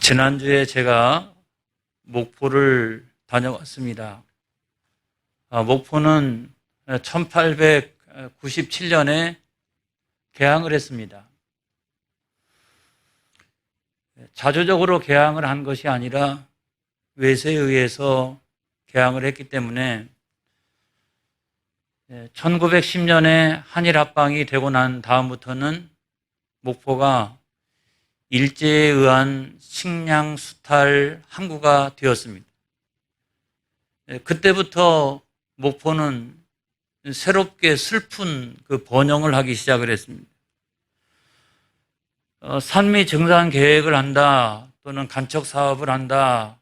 지난주에 제가 목포를 다녀왔습니다. 목포는 1897년에 개항을 했습니다. 자주적으로 개항을 한 것이 아니라 외세에 의해서 개항을 했기 때문에 1910년에 한일 합방이 되고 난 다음부터는 목포가 일제에 의한 식량 수탈 항구가 되었습니다. 그때부터 목포는 새롭게 슬픈 그 번영을 하기 시작을 했습니다. 산미 증산 계획을 한다, 또는 간척 사업을 한다,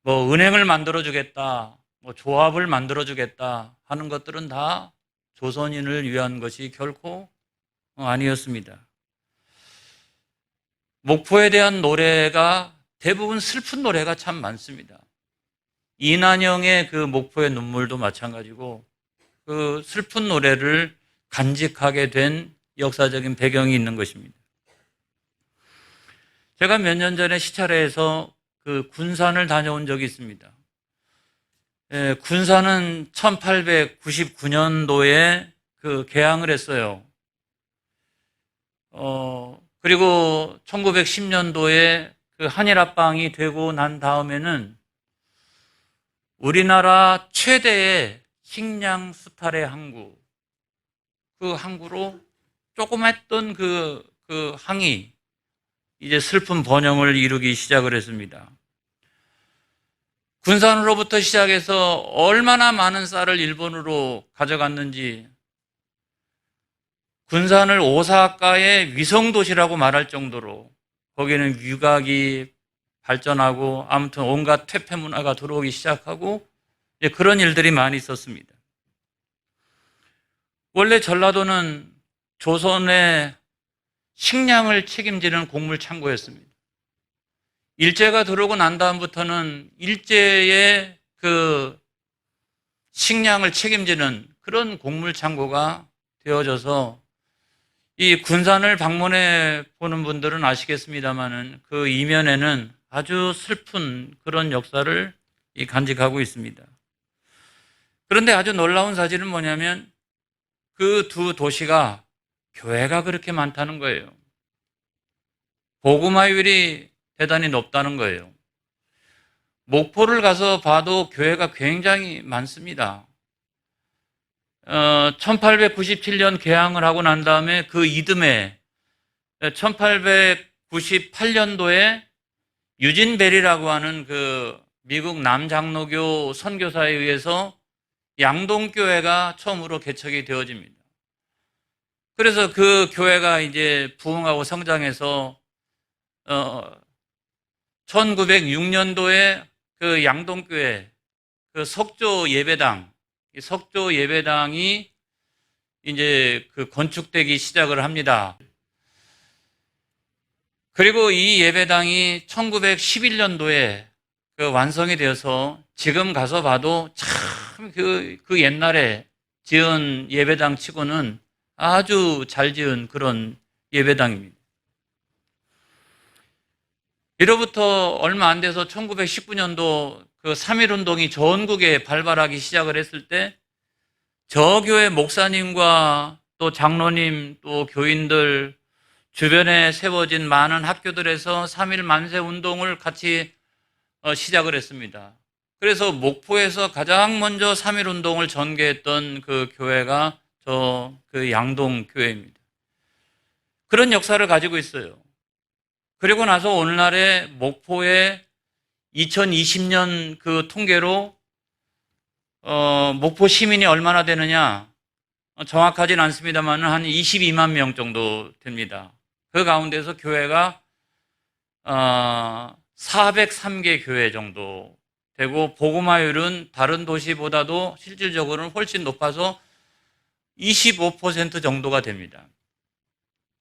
뭐 은행을 만들어 주겠다, 뭐 조합을 만들어 주겠다 하는 것들은 다 조선인을 위한 것이 결코 아니었습니다. 목포에 대한 노래가 대부분 슬픈 노래가 참 많습니다. 이난영의 그 목포의 눈물도 마찬가지고 그 슬픈 노래를 간직하게 된 역사적인 배경이 있는 것입니다. 제가 몇 년 전에 시찰회에서 그 군산을 다녀온 적이 있습니다. 군산은 1899년도에 그 개항을 했어요. 그리고 1910년도에 그 한일 합방이 되고 난 다음에는 우리나라 최대의 식량 수탈의 항구, 그 항구로 조그맣던 그 항이 이제 슬픈 번영을 이루기 시작을 했습니다. 군산으로부터 시작해서 얼마나 많은 쌀을 일본으로 가져갔는지, 군산을 오사카의 위성도시라고 말할 정도로 거기는 유각이 발전하고 아무튼 온갖 퇴폐 문화가 들어오기 시작하고 그런 일들이 많이 있었습니다. 원래 전라도는 조선의 식량을 책임지는 곡물 창고였습니다. 일제가 들어오고 난 다음부터는 일제의 그 식량을 책임지는 그런 곡물 창고가 되어져서 이 군산을 방문해 보는 분들은 아시겠습니다만은 그 이면에는 아주 슬픈 그런 역사를 간직하고 있습니다. 그런데 아주 놀라운 사실은 뭐냐면 그 두 도시가 교회가 그렇게 많다는 거예요. 복음화율이 대단히 높다는 거예요. 목포를 가서 봐도 교회가 굉장히 많습니다. 1897년 개항을 하고 난 다음에 그 이듬해 1898년도에 유진 베리라고 하는 그 미국 남장로교 선교사에 의해서 양동교회가 처음으로 개척이 되어집니다. 그래서 그 교회가 이제 부흥하고 성장해서 1906년도에 그 양동교회 그 석조 예배당이 이제 그 건축되기 시작을 합니다. 그리고 이 예배당이 1911년도에 그 완성이 되어서 지금 가서 봐도 참 그 옛날에 지은 예배당 치고는 아주 잘 지은 그런 예배당입니다. 이로부터 얼마 안 돼서 1919년도 그 3.1운동이 전국에 발발하기 시작을 했을 때 저 교회 목사님과 또 장로님 또 교인들 주변에 세워진 많은 학교들에서 3.1 만세 운동을 같이 시작을 했습니다. 그래서 목포에서 가장 먼저 3.1 운동을 전개했던 그 교회가 그 양동교회입니다. 그런 역사를 가지고 있어요. 그리고 나서 오늘날의 목포의 2020년 그 통계로 목포 시민이 얼마나 되느냐 정확하진 않습니다만 한 22만 명 정도 됩니다. 그 가운데서 교회가 403개 교회 정도 되고 복음화율은 다른 도시보다도 실질적으로는 훨씬 높아서 25% 정도가 됩니다.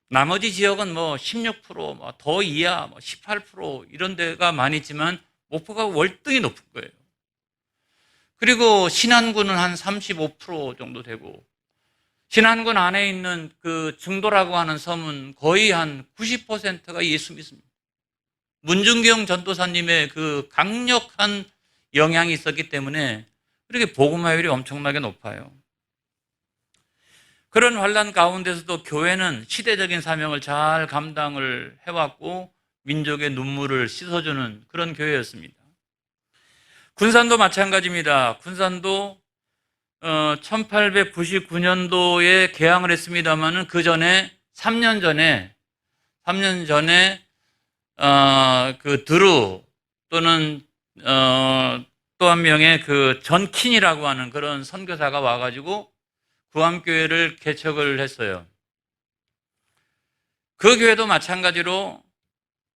나머지 지역은 뭐 16%, 더 이하 18% 이런 데가 많이 있지만 목포가 월등히 높은 거예요. 그리고 신안군은 한 35% 정도 되고 신안군 안에 있는 그 증도라고 하는 섬은 거의 한 90%가 예수 믿습니다. 문중경 전도사님의 그 강력한 영향이 있었기 때문에 그렇게 복음화율이 엄청나게 높아요. 그런 환란 가운데서도 교회는 시대적인 사명을 잘 감당을 해왔고 민족의 눈물을 씻어주는 그런 교회였습니다. 군산도 마찬가지입니다. 군산도 1899년도에 개항을 했습니다만은 그 전에 3년 전에 그 드루 또는 또 한 명의 그 전킨이라고 하는 그런 선교사가 와가지고 구암교회를 개척을 했어요. 그 교회도 마찬가지로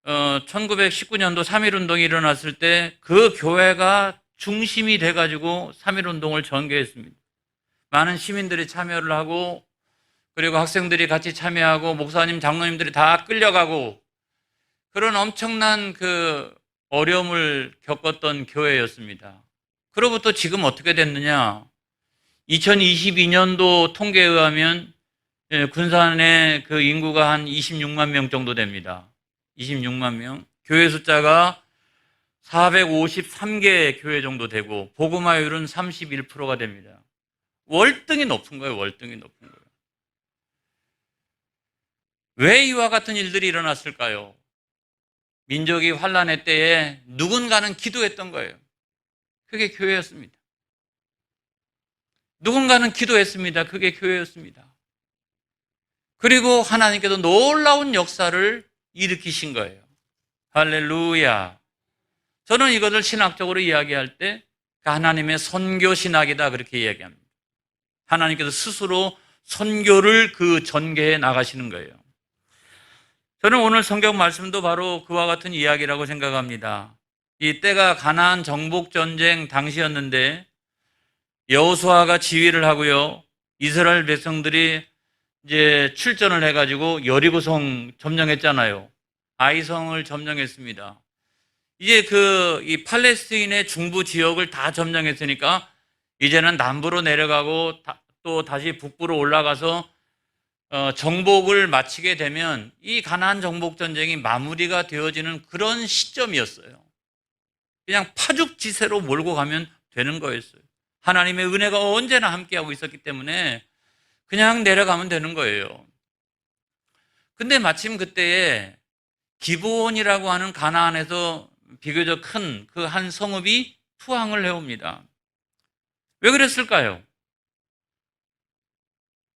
1919년도 3.1운동이 일어났을 때 그 교회가 중심이 돼가지고 3.1운동을 전개했습니다. 많은 시민들이 참여를 하고 그리고 학생들이 같이 참여하고 목사님, 장로님들이 다 끌려가고 그런 엄청난 그 어려움을 겪었던 교회였습니다. 그로부터 지금 어떻게 됐느냐? 2022년도 통계에 의하면 군산의 그 인구가 한 26만 명 정도 됩니다. 26만 명. 교회 숫자가 453개 교회 정도 되고 복음화율은 31%가 됩니다. 월등히 높은 거예요. 월등히 높은 거예요. 왜 이와 같은 일들이 일어났을까요? 민족이 환란의 때에 누군가는 기도했던 거예요. 그게 교회였습니다. 누군가는 기도했습니다. 그게 교회였습니다. 그리고 하나님께서 놀라운 역사를 일으키신 거예요. 할렐루야. 저는 이것을 신학적으로 이야기할 때 하나님의 선교 신학이다 그렇게 이야기합니다. 하나님께서 스스로 선교를 그 전개해 나가시는 거예요. 저는 오늘 성경 말씀도 바로 그와 같은 이야기라고 생각합니다. 이 때가 가나안 정복 전쟁 당시였는데 여호수아가 지휘를 하고요. 이스라엘 백성들이 이제 출전을 해가지고 여리고성 점령했잖아요. 아이성을 점령했습니다. 이제 이 팔레스타인의 중부 지역을 다 점령했으니까 이제는 남부로 내려가고 또 다시 북부로 올라가서 정복을 마치게 되면 이 가나안 정복 전쟁이 마무리가 되어지는 그런 시점이었어요. 그냥 파죽지세로 몰고 가면 되는 거였어요. 하나님의 은혜가 언제나 함께하고 있었기 때문에 그냥 내려가면 되는 거예요. 근데 마침 그때에 기브온이라고 하는 가나안에서 비교적 큰 그 한 성읍이 투항을 해옵니다. 왜 그랬을까요?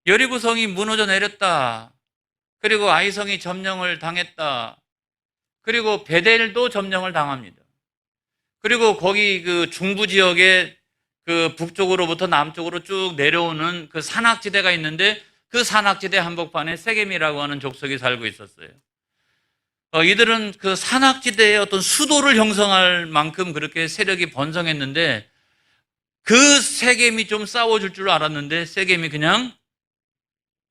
여리고성이 무너져 내렸다. 그리고 아이성이 점령을 당했다. 그리고 베델도 점령을 당합니다. 그리고 거기 그 중부 지역에 그 북쪽으로부터 남쪽으로 쭉 내려오는 그 산악지대가 있는데 그 산악지대 한복판에 세겜이라고 하는 족속이 살고 있었어요. 이들은 그 산악지대의 어떤 수도를 형성할 만큼 그렇게 세력이 번성했는데 그 세겜이 좀 싸워줄 줄 알았는데 세겜이 그냥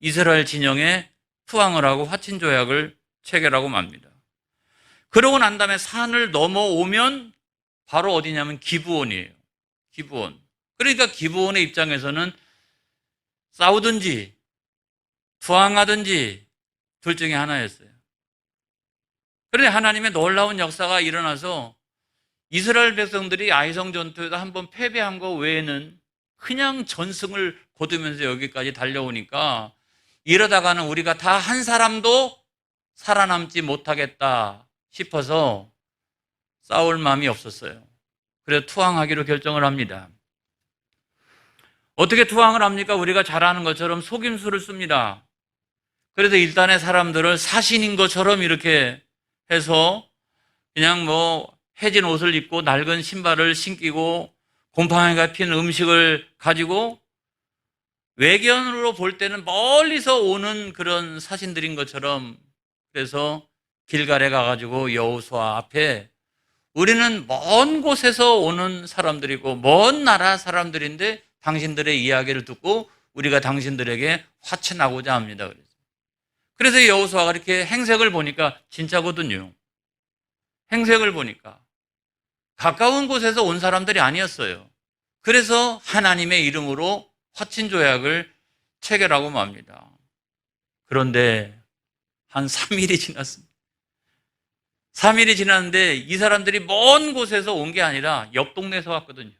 이스라엘 진영에 투항을 하고 화친조약을 체결하고 맙니다. 그러고 난 다음에 산을 넘어오면 바로 어디냐면 기브온이에요. 기브온. 그러니까 기브온의 입장에서는 싸우든지 투항하든지 둘 중에 하나였어요. 그런데 하나님의 놀라운 역사가 일어나서 이스라엘 백성들이 아이성 전투에서 한번 패배한 거 외에는 그냥 전승을 거두면서 여기까지 달려오니까 이러다가는 우리가 다 한 사람도 살아남지 못하겠다 싶어서 싸울 마음이 없었어요. 그래서 투항하기로 결정을 합니다. 어떻게 투항을 합니까? 우리가 잘 아는 것처럼 속임수를 씁니다. 그래서 일단의 사람들을 사신인 것처럼 이렇게 해서 그냥 해진 옷을 입고 낡은 신발을 신기고 곰팡이가 핀 음식을 가지고 외견으로 볼 때는 멀리서 오는 그런 사신들인 것처럼 그래서 길갈에 가가지고 여호수아 앞에 우리는 먼 곳에서 오는 사람들이고 먼 나라 사람들인데 당신들의 이야기를 듣고 우리가 당신들에게 화친하고자 합니다. 그래서 여호수아가 이렇게 행색을 보니까 진짜거든요. 행색을 보니까 가까운 곳에서 온 사람들이 아니었어요. 그래서 하나님의 이름으로 화친조약을 체결하고 맙니다. 그런데 한 3일이 지났습니다. 3일이 지났는데 이 사람들이 먼 곳에서 온 게 아니라 옆 동네에서 왔거든요.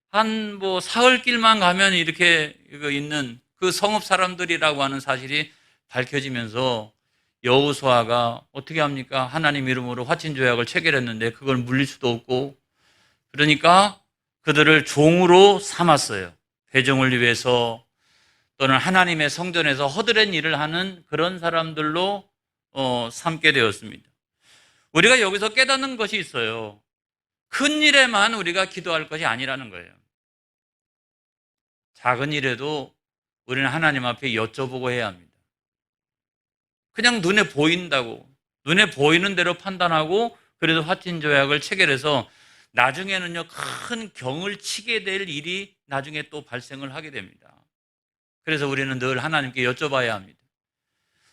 한 사흘길만 가면 이렇게 있는 그 성읍 사람들이라고 하는 사실이 밝혀지면서 여호수아가 어떻게 합니까? 하나님 이름으로 화친 조약을 체결했는데 그걸 물릴 수도 없고, 그러니까 그들을 종으로 삼았어요. 회종을 위해서 또는 하나님의 성전에서 허드렛 일을 하는 그런 사람들로 삼게 되었습니다. 우리가 여기서 깨닫는 것이 있어요. 큰 일에만 우리가 기도할 것이 아니라는 거예요. 작은 일에도 우리는 하나님 앞에 여쭤보고 해야 합니다. 그냥 눈에 보인다고, 눈에 보이는 대로 판단하고 그래도 화친 조약을 체결해서 나중에는요, 큰 경을 치게 될 일이 나중에 또 발생을 하게 됩니다. 그래서 우리는 늘 하나님께 여쭤봐야 합니다.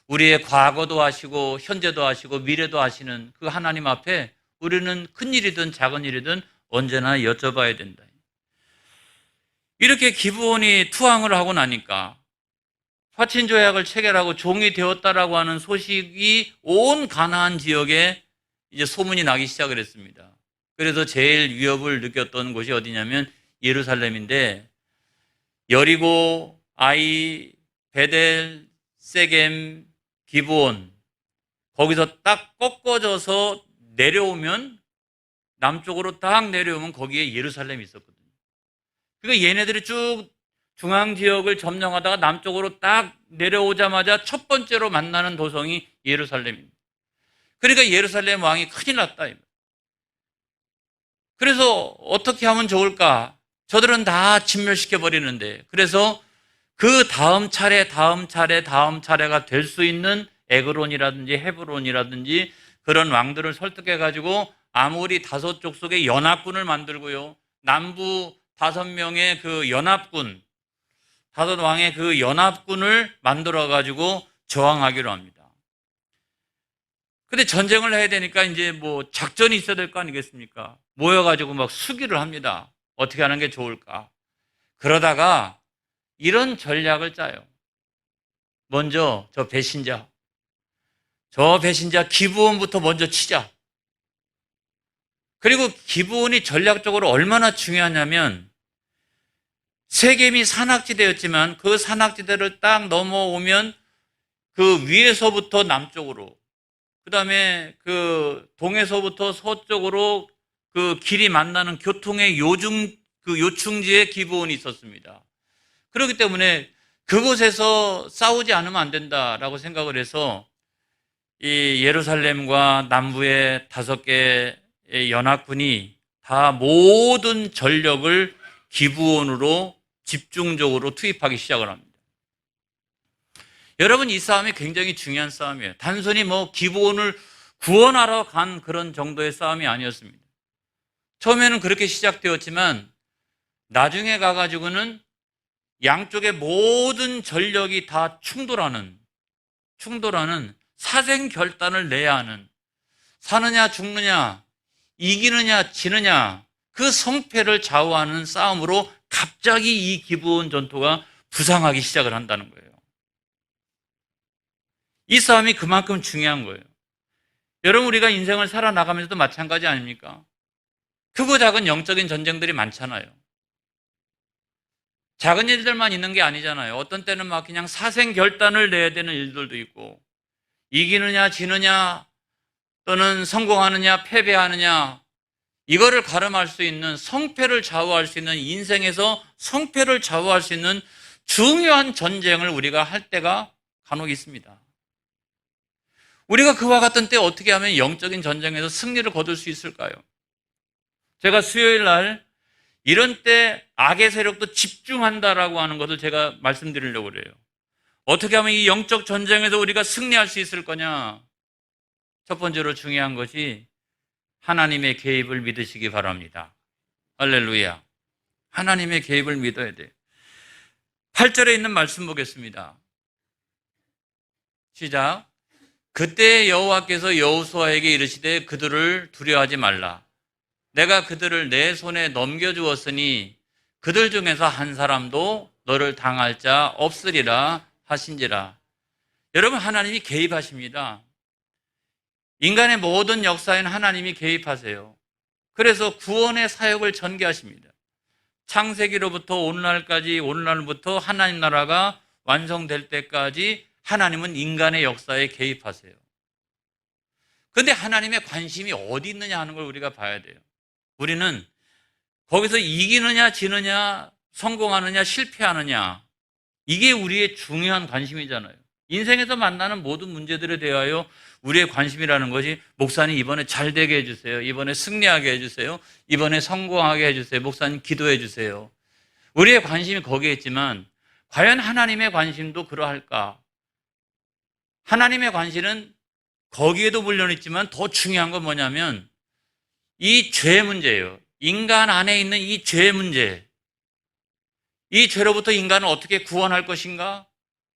우리의 과거도 아시고 현재도 아시고 미래도 아시는 그 하나님 앞에 우리는 큰 일이든 작은 일이든 언제나 여쭤봐야 된다. 이렇게 기브온이 투항을 하고 나니까 화친 조약을 체결하고 종이 되었다라고 하는 소식이 온 가나안 지역에 이제 소문이 나기 시작을 했습니다. 그래서 제일 위협을 느꼈던 곳이 어디냐면 예루살렘인데, 여리고, 아이, 베델, 세겜, 기브온, 거기서 딱 꺾어져서 내려오면, 남쪽으로 딱 내려오면 거기에 예루살렘이 있었거든요. 그러니까 얘네들이 쭉 중앙 지역을 점령하다가 남쪽으로 딱 내려오자마자 첫 번째로 만나는 도성이 예루살렘입니다. 그러니까 예루살렘 왕이 큰일 났다. 그래서 어떻게 하면 좋을까? 저들은 다 진멸시켜버리는데, 그래서 그 다음 차례가 될 수 있는 에그론이라든지 헤브론이라든지 그런 왕들을 설득해가지고 아모리 5족 속에 연합군을 만들고요. 남부 5명의 그 연합군, 5왕의 그 연합군을 만들어가지고 저항하기로 합니다. 근데 전쟁을 해야 되니까 이제 작전이 있어야 될 거 아니겠습니까? 모여가지고 막 수기를 합니다. 어떻게 하는 게 좋을까? 그러다가 이런 전략을 짜요. 먼저 저 배신자 기브온부터 먼저 치자. 그리고 기브온이 전략적으로 얼마나 중요하냐면, 세겜이 산악지대였지만 그 산악지대를 딱 넘어오면 그 위에서부터 남쪽으로, 그 다음에 그 동에서부터 서쪽으로 그 길이 만나는 교통의 요충지에 기브온이 있었습니다. 그렇기 때문에 그곳에서 싸우지 않으면 안 된다라고 생각을 해서 이 예루살렘과 남부의 5개의 연합군이 다 모든 전력을 기브온으로 집중적으로 투입하기 시작을 합니다. 여러분, 이 싸움이 굉장히 중요한 싸움이에요. 단순히 기브온을 구원하러 간 그런 정도의 싸움이 아니었습니다. 처음에는 그렇게 시작되었지만 나중에 가가지고는 양쪽의 모든 전력이 다 충돌하는 사생결단을 내야 하는, 사느냐 죽느냐, 이기느냐 지느냐, 그 성패를 좌우하는 싸움으로 갑자기 이 기브온 전투가 부상하기 시작을 한다는 거예요. 이 싸움이 그만큼 중요한 거예요. 여러분, 우리가 인생을 살아나가면서도 마찬가지 아닙니까? 크고 작은 영적인 전쟁들이 많잖아요. 작은 일들만 있는 게 아니잖아요. 어떤 때는 막 그냥 사생결단을 내야 되는 일들도 있고, 이기느냐 지느냐 또는 성공하느냐 패배하느냐, 이거를 가름할 수 있는, 성패를 좌우할 수 있는, 인생에서 성패를 좌우할 수 있는 중요한 전쟁을 우리가 할 때가 간혹 있습니다. 우리가 그와 같은 때 어떻게 하면 영적인 전쟁에서 승리를 거둘 수 있을까요? 제가 수요일 날 이런 때 악의 세력도 집중한다라고 하는 것을 제가 말씀드리려고 그래요. 어떻게 하면 이 영적 전쟁에서 우리가 승리할 수 있을 거냐? 첫 번째로 중요한 것이 하나님의 개입을 믿으시기 바랍니다. 할렐루야. 하나님의 개입을 믿어야 돼요. 8절에 있는 말씀 보겠습니다. 시작. 그때 여호와께서 여호수아에게 이르시되 그들을 두려워하지 말라. 내가 그들을 내 손에 넘겨주었으니 그들 중에서 한 사람도 너를 당할 자 없으리라 하신지라. 여러분, 하나님이 개입하십니다. 인간의 모든 역사에는 하나님이 개입하세요. 그래서 구원의 사역을 전개하십니다. 창세기로부터 오늘날부터 하나님 나라가 완성될 때까지 하나님은 인간의 역사에 개입하세요. 그런데 하나님의 관심이 어디 있느냐 하는 걸 우리가 봐야 돼요. 우리는 거기서 이기느냐 지느냐 성공하느냐 실패하느냐 이게 우리의 중요한 관심이잖아요. 인생에서 만나는 모든 문제들에 대하여 우리의 관심이라는 것이 목사님 이번에 잘 되게 해주세요. 이번에 승리하게 해주세요. 이번에 성공하게 해주세요. 목사님 기도해 주세요. 우리의 관심이 거기에 있지만 과연 하나님의 관심도 그러할까? 하나님의 관심은 거기에도 물론 있지만 더 중요한 건 뭐냐면 이 죄 문제예요. 인간 안에 있는 이 죄 문제. 이 죄로부터 인간을 어떻게 구원할 것인가?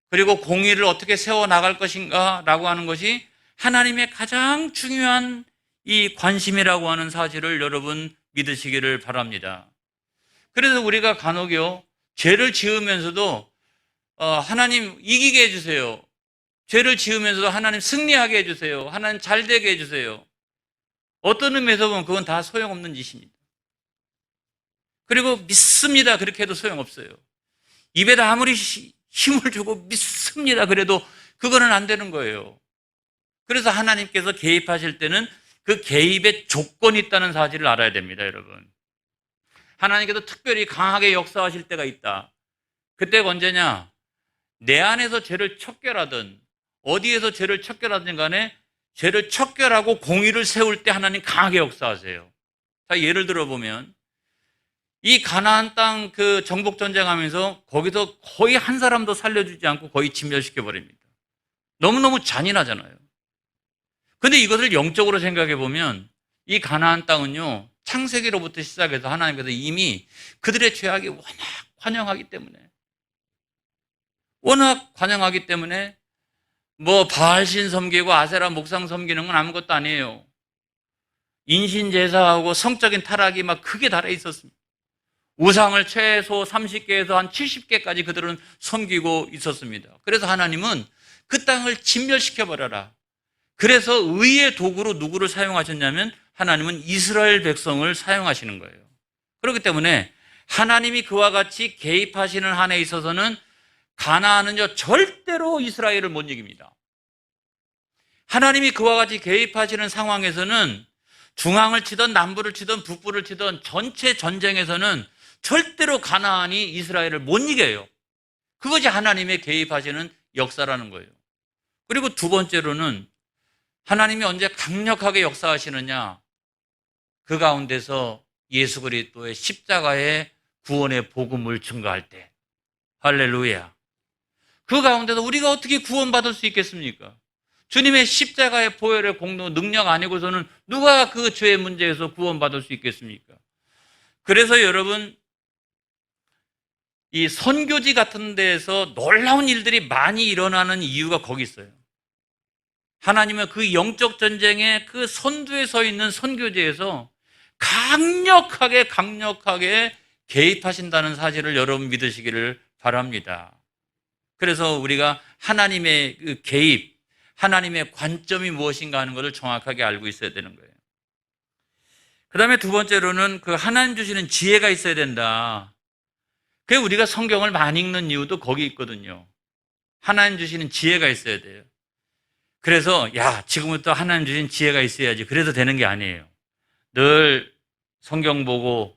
그리고 공의를 어떻게 세워나갈 것인가? 라고 하는 것이 하나님의 가장 중요한 이 관심이라고 하는 사실을 여러분 믿으시기를 바랍니다. 그래서 우리가 간혹요, 죄를 지으면서도 하나님 이기게 해주세요. 죄를 지으면서도 하나님 승리하게 해주세요. 하나님 잘 되게 해주세요. 어떤 의미에서 보면 그건 다 소용없는 짓입니다. 그리고 믿습니다. 그렇게 해도 소용없어요. 입에다 아무리 힘을 주고 믿습니다. 그래도 그거는 안 되는 거예요. 그래서 하나님께서 개입하실 때는 그 개입에 조건이 있다는 사실을 알아야 됩니다, 여러분. 하나님께서 특별히 강하게 역사하실 때가 있다. 그때가 언제냐? 내 안에서 죄를 척결하든 어디에서 죄를 척결하든 간에 죄를 척결하고 공의를 세울 때 하나님 강하게 역사하세요. 자, 예를 들어보면 이 가나안 땅 그 정복 전쟁하면서 거기서 거의 한 사람도 살려주지 않고 거의 진멸시켜 버립니다. 너무너무 잔인하잖아요. 근데 이것을 영적으로 생각해 보면 이 가나안 땅은요, 창세기로부터 시작해서 하나님께서 이미 그들의 죄악이 워낙 관영하기 때문에 뭐 바알신 섬기고 아세라 목상 섬기는 건 아무것도 아니에요. 인신 제사하고 성적인 타락이 막 크게 달해 있었습니다. 우상을 최소 30개에서 한 70개까지 그들은 섬기고 있었습니다. 그래서 하나님은 그 땅을 진멸시켜버려라. 그래서 의의 도구로 누구를 사용하셨냐면 하나님은 이스라엘 백성을 사용하시는 거예요. 그렇기 때문에 하나님이 그와 같이 개입하시는 한에 있어서는 가나안은요 절대로 이스라엘을 못 이깁니다. 하나님이 그와 같이 개입하시는 상황에서는 중앙을 치든 남부를 치든 북부를 치든 전체 전쟁에서는 절대로 가나안이 이스라엘을 못 이겨요. 그것이 하나님의 개입하시는 역사라는 거예요. 그리고 두 번째로는 하나님이 언제 강력하게 역사하시느냐? 그 가운데서 예수 그리스도의 십자가의 구원의 복음을 증거할 때. 할렐루야. 그 가운데서 우리가 어떻게 구원받을 수 있겠습니까? 주님의 십자가의 보혈의 공로 능력 아니고서는 누가 그 죄의 문제에서 구원받을 수 있겠습니까? 그래서 여러분 이 선교지 같은 데에서 놀라운 일들이 많이 일어나는 이유가 거기 있어요. 하나님은 그 영적 전쟁의 그 선두에 서 있는 선교지에서 강력하게 개입하신다는 사실을 여러분 믿으시기를 바랍니다. 그래서 우리가 하나님의 그 개입, 하나님의 관점이 무엇인가 하는 것을 정확하게 알고 있어야 되는 거예요. 그 다음에 두 번째로는 그 하나님 주시는 지혜가 있어야 된다. 그래서 우리가 성경을 많이 읽는 이유도 거기 있거든요. 하나님 주시는 지혜가 있어야 돼요. 그래서 지금부터 하나님 주신 지혜가 있어야지 그래도 되는 게 아니에요. 늘 성경 보고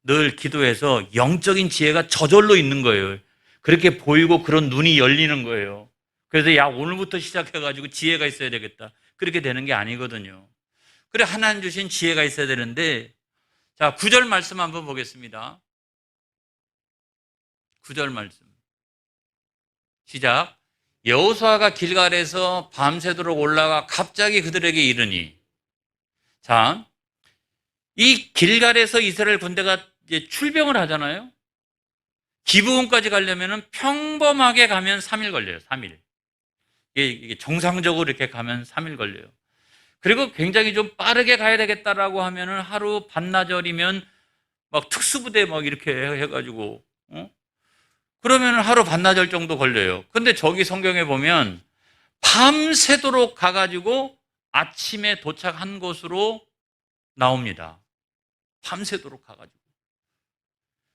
늘 기도해서 영적인 지혜가 저절로 있는 거예요. 그렇게 보이고 그런 눈이 열리는 거예요. 그래서 오늘부터 시작해가지고 지혜가 있어야 되겠다. 그렇게 되는 게 아니거든요. 그래 하나님 주신 지혜가 있어야 되는데 자 9절 말씀 한번 보겠습니다. 9절 말씀 시작. 여호수아가 길갈에서 밤새도록 올라가 갑자기 그들에게 이르니. 자, 이 길갈에서 이스라엘 군대가 이제 출병을 하잖아요. 기브온까지 가려면 평범하게 가면 3일 걸려요. 3일. 이게 정상적으로 이렇게 가면 3일 걸려요. 그리고 굉장히 좀 빠르게 가야 되겠다라고 하면은 하루 반나절이면 막 특수부대 막 이렇게 해가지고, 그러면 하루 반나절 정도 걸려요. 근데 저기 성경에 보면 밤새도록 가가지고 아침에 도착한 곳으로 나옵니다. 밤새도록 가가지고.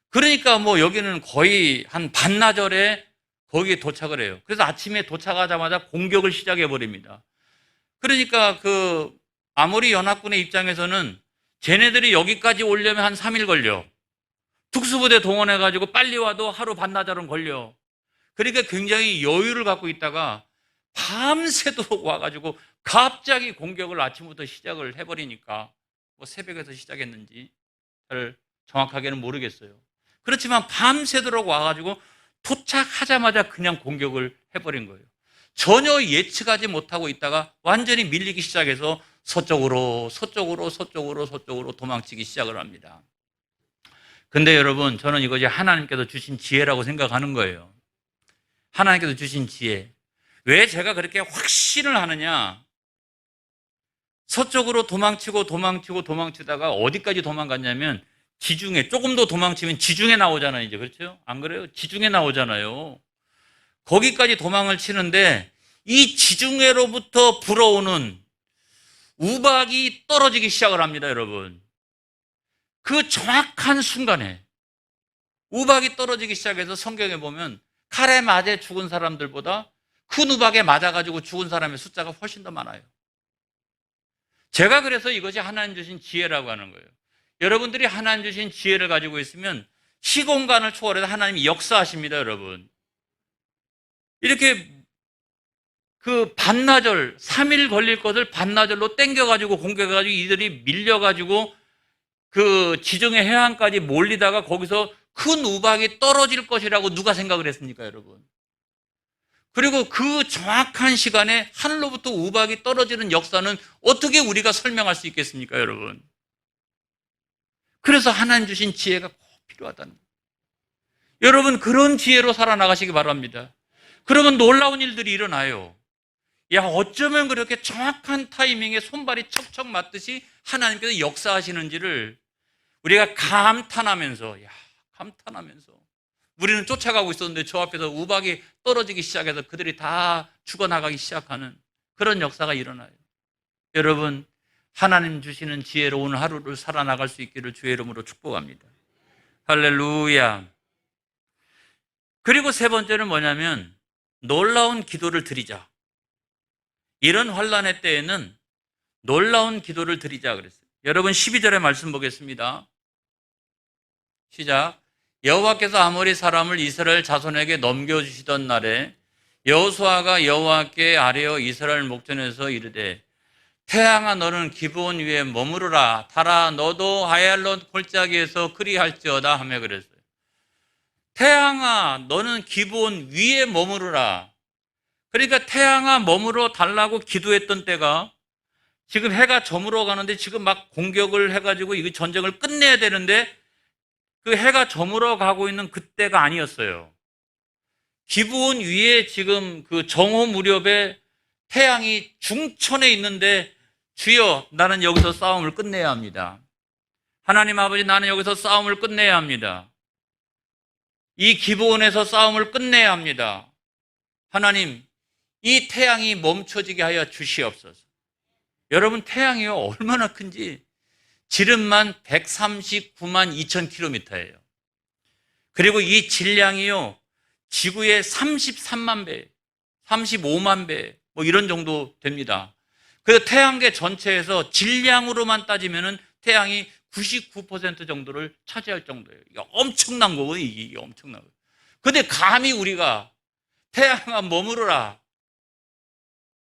그러니까 뭐 여기는 거의 한 반나절에 거기에 도착을 해요. 그래서 아침에 도착하자마자 공격을 시작해 버립니다. 그러니까 그 아모리 연합군의 입장에서는 쟤네들이 여기까지 오려면 한 3일 걸려. 특수부대 동원해가지고 빨리 와도 하루 반나절은 걸려. 그러니까 굉장히 여유를 갖고 있다가 밤새도록 와가지고 갑자기 공격을 아침부터 시작을 해버리니까 뭐 새벽에서 시작했는지 잘 정확하게는 모르겠어요. 그렇지만 밤새도록 와가지고 도착하자마자 그냥 공격을 해버린 거예요. 전혀 예측하지 못하고 있다가 완전히 밀리기 시작해서 서쪽으로 도망치기 시작을 합니다. 근데 여러분, 저는 이것이 하나님께서 주신 지혜라고 생각하는 거예요. 하나님께서 주신 지혜. 왜 제가 그렇게 확신을 하느냐? 서쪽으로 도망치다가 어디까지 도망갔냐면 지중해, 조금 더 도망치면 지중해 나오잖아요, 이제. 그렇죠? 안 그래요? 지중해 나오잖아요. 거기까지 도망을 치는데 이 지중해로부터 불어오는 우박이 떨어지기 시작을 합니다, 여러분. 그 정확한 순간에 우박이 떨어지기 시작해서 성경에 보면 칼에 맞아 죽은 사람들보다 큰 우박에 맞아가지고 죽은 사람의 숫자가 훨씬 더 많아요. 제가 그래서 이것이 하나님 주신 지혜라고 하는 거예요. 여러분들이 하나님 주신 지혜를 가지고 있으면 시공간을 초월해서 하나님이 역사하십니다, 여러분. 이렇게 그 반나절, 3일 걸릴 것을 반나절로 땡겨가지고 공격해가지고 이들이 밀려가지고 그 지중해 해안까지 몰리다가 거기서 큰 우박이 떨어질 것이라고 누가 생각을 했습니까, 여러분? 그리고 그 정확한 시간에 하늘로부터 우박이 떨어지는 역사는 어떻게 우리가 설명할 수 있겠습니까, 여러분? 그래서 하나님 주신 지혜가 꼭 필요하다는 거예요. 여러분, 그런 지혜로 살아나가시기 바랍니다. 그러면 놀라운 일들이 일어나요. 야, 어쩌면 그렇게 정확한 타이밍에 손발이 척척 맞듯이 하나님께서 역사하시는지를 우리가 감탄하면서 우리는 쫓아가고 있었는데 저 앞에서 우박이 떨어지기 시작해서 그들이 다 죽어나가기 시작하는 그런 역사가 일어나요. 여러분, 하나님 주시는 지혜로 오늘 하루를 살아나갈 수 있기를 주의 이름으로 축복합니다. 할렐루야. 그리고 세 번째는 뭐냐면 놀라운 기도를 드리자. 이런 환난의 때에는 놀라운 기도를 드리자 그랬어요. 여러분 12절의 말씀 보겠습니다. 시작. 여호와께서 아모리 사람을 이스라엘 자손에게 넘겨주시던 날에 여호수아가 여호와께 아뢰어 이스라엘 목전에서 이르되 태양아 너는 기브온 위에 머무르라 달아 너도 아얄론 골짜기에서 그리할지어다 하며 그랬어요. 태양아 너는 기브온 위에 머무르라. 그러니까 태양아 머무러 달라고 기도했던 때가 지금 해가 저물어 가는데 지금 막 공격을 해가지고 이 전쟁을 끝내야 되는데 그 해가 저물어 가고 있는 그때가 아니었어요. 기브온 위에 지금 그 정오 무렵에 태양이 중천에 있는데 주여 나는 여기서 싸움을 끝내야 합니다. 하나님 아버지 나는 여기서 싸움을 끝내야 합니다. 이 기브온에서 싸움을 끝내야 합니다. 하나님 이 태양이 멈춰지게 하여 주시옵소서. 여러분 태양이요 얼마나 큰지 지름만 139만 2천 킬로미터예요. 그리고 이 질량이요 지구의 33만 배, 35만 배 뭐 이런 정도 됩니다. 그래서 태양계 전체에서 질량으로만 따지면은 태양이 99% 정도를 차지할 정도예요. 이게 엄청난 거거든요. 이게 엄청난 거예요. 근데 감히 우리가 태양아 머무르라.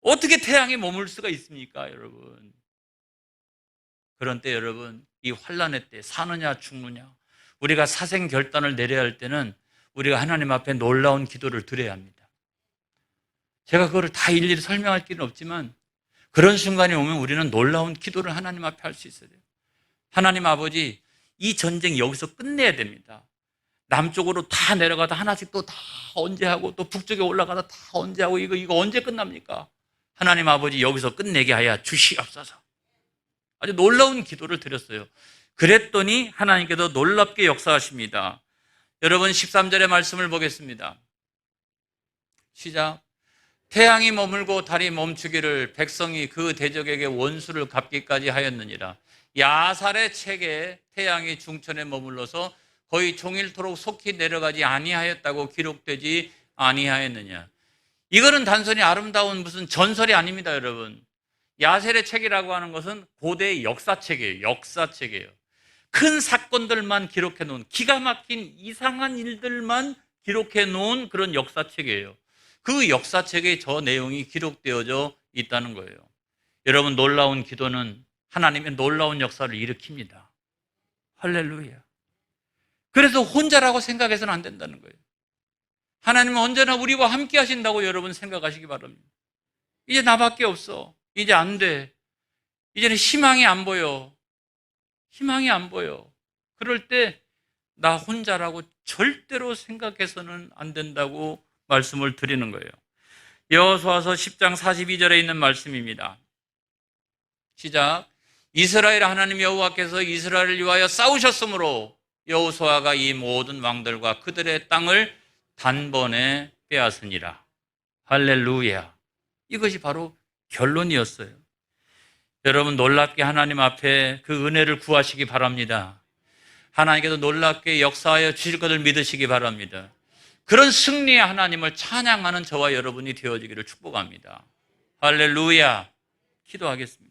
어떻게 태양에 머물 수가 있습니까, 여러분? 그런 때 여러분, 이 환난의 때 사느냐 죽느냐 우리가 사생 결단을 내려야 할 때는 우리가 하나님 앞에 놀라운 기도를 드려야 합니다. 제가 그거를 다 일일이 설명할 길은 없지만 그런 순간이 오면 우리는 놀라운 기도를 하나님 앞에 할 수 있어야 돼요. 하나님 아버지, 이 전쟁 여기서 끝내야 됩니다. 남쪽으로 다 내려가다 하나씩 또 다 언제 하고 또 북쪽에 올라가다 다 언제 하고 이거 언제 끝납니까? 하나님 아버지 여기서 끝내게 하여 주시옵소서. 아주 놀라운 기도를 드렸어요. 그랬더니 하나님께서 놀랍게 역사하십니다. 여러분 13절의 말씀을 보겠습니다. 시작. 태양이 머물고 달이 멈추기를 백성이 그 대적에게 원수를 갚기까지 하였느니라. 야살의 책에 태양이 중천에 머물러서 거의 종일토록 속히 내려가지 아니하였다고 기록되지 아니하였느냐. 이거는 단순히 아름다운 무슨 전설이 아닙니다, 여러분. 야셀의 책이라고 하는 것은 고대의 역사책이에요. 역사책이에요. 큰 사건들만 기록해 놓은, 기가 막힌 이상한 일들만 기록해 놓은 그런 역사책이에요. 그 역사책에 저 내용이 기록되어져 있다는 거예요. 여러분, 놀라운 기도는 하나님의 놀라운 역사를 일으킵니다. 할렐루야. 그래서 혼자라고 생각해서는 안 된다는 거예요. 하나님은 언제나 우리와 함께 하신다고 여러분 생각하시기 바랍니다. 이제 나밖에 없어. 이제 안 돼. 이제는 희망이 안 보여. 희망이 안 보여. 그럴 때 나 혼자라고 절대로 생각해서는 안 된다고 말씀을 드리는 거예요. 여호수아서 10장 42절에 있는 말씀입니다. 시작. 이스라엘 하나님 여호와께서 이스라엘을 위하여 싸우셨으므로 여호수아가 이 모든 왕들과 그들의 땅을 단번에 빼앗으니라. 할렐루야. 이것이 바로 결론이었어요. 여러분, 놀랍게 하나님 앞에 그 은혜를 구하시기 바랍니다. 하나님께서 놀랍게 역사하여 주실 것을 믿으시기 바랍니다. 그런 승리의 하나님을 찬양하는 저와 여러분이 되어지기를 축복합니다. 할렐루야. 기도하겠습니다.